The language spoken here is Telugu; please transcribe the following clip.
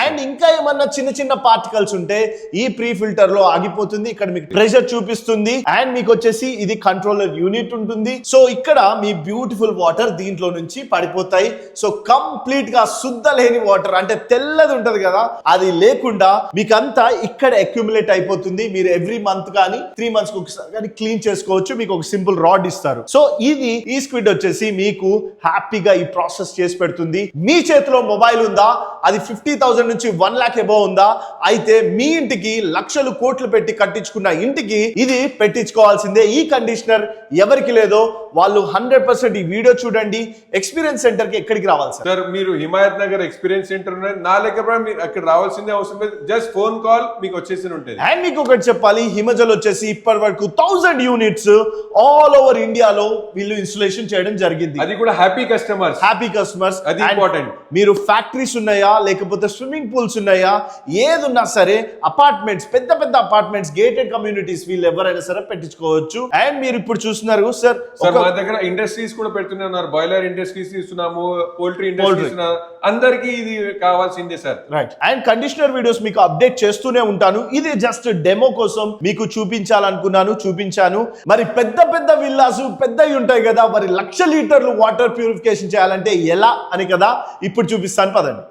అండ్ ఇంకా ఏమన్నా చిన్న చిన్న పార్టికల్స్ ఉంటే ఈ ప్రీ ఫిల్టర్ లో ఆగిపోతుంది. ఇక్కడ మీకు ప్రెషర్ చూపిస్తుంది అండ్ మీకు వచ్చేసి ఇది కంట్రోలర్ యూనిట్ ఉంటుంది. సో ఇక్కడ మీ బ్యూటిఫుల్ వాటర్ దీంట్లో నుంచి పడిపోతాయి. సో కంప్లీట్ గా శుద్ధ లేని వాటర్ అంటే తెల్లది ఉంటది కదా, అది లేకుండా మీకంతా ఇక్కడ అక్యుములేట్ అయిపోతుంది. మీరు ఎవ్రీ మంత్ కానీ 3 months ఒకసారి కానీ క్లీన్ చేసుకోవచ్చు. మీకు ఒక సింపుల్ రాడ్ ఇస్తారు. సో ఇది ఈ స్క్విడ్ వచ్చేసి మీకు హ్యాపీగా ఈ ప్రాసెస్ చేసి పెడుతుంది. మీ చేతిలో మొబైల్ ఉందా, అది 50,000 నుంచి 1 lakh అబౌవ్ ఉందా, అయితే మీ ఇంటికి లక్షలు కోట్లు పెట్టి కట్టించుకున్న ఇంటికి ఇది పెట్టించుకోవాల్సిందే. ఈ కండిషనర్ ఎవరికి లేదో వాళ్ళు 100% ఈ వీడియో చూడండి. ఎక్స్పీరియన్స్ సెంటర్ కి ఎక్కడికి రావాలి సార్? మీరు హిమాయత్ నగర్ ఎక్స్పీరియన్స్ సెంటర్ ఉన్నాయి, నా లెక్క మీరు అక్కడ రావాల్సిందే అవసరం లేదు. జస్ట్ ఫోన్ కాల్ మీకు వచ్చేసి ఉంటుంది. అండ్ మీకు ఒకటి చెప్పాలి, హిమజల్ వచ్చేసి ఇప్పటి వరకు 1000 units ఆల్ ఓవర్ ఇండియాలో వీళ్ళు ఇన్స్టలేషన్ చేయడం జరిగింది. అది కూడా హ్యాపీ కస్టమర్స్. అది ఇంపార్టెంట్. మీరు ఫ్యాక్టరీస్ ఉన్నాయా, లేకపోతే స్విమ్మింగ్ పూల్స్ ఉన్నాయా, ఏదున్నా సరే అపార్ట్మెంట్స్, పెద్ద పెద్ద అపార్ట్మెంట్స్, గేటెడ్ కమ్యూనిటీస్, వీళ్ళు ఎవరైనా సరే పెట్టించుకోవచ్చు. అండ్ మీరు ఇప్పుడు చూస్తున్నారు సార్ మా దగ్గర ఇండస్ట్రీస్ కూడా పెడుతున్నారు. బాయిలర్ ఇండస్ట్రీస్ ఇస్తున్నాము, పోల్ట్రీ ఇండస్ట్రీస్, అందరికి ఇది కావాల్సిందే sir. Right. And conditioner videos మీకు అప్డేట్ చేస్తూనే ఉంటాను. ఇది జస్ట్ డెమో కోసం మీకు చూపించాలనుకున్నాను, చూపించాను. మరి పెద్ద పెద్ద విల్లాస్ పెద్దవి ఉంటాయి కదా, మరి 1,00,000 లీటర్లు వాటర్ ప్యూరిఫికేషన్ చేయాలంటే ఎలా అని కదా ఇప్పుడు చూపిస్తాను, పదండి.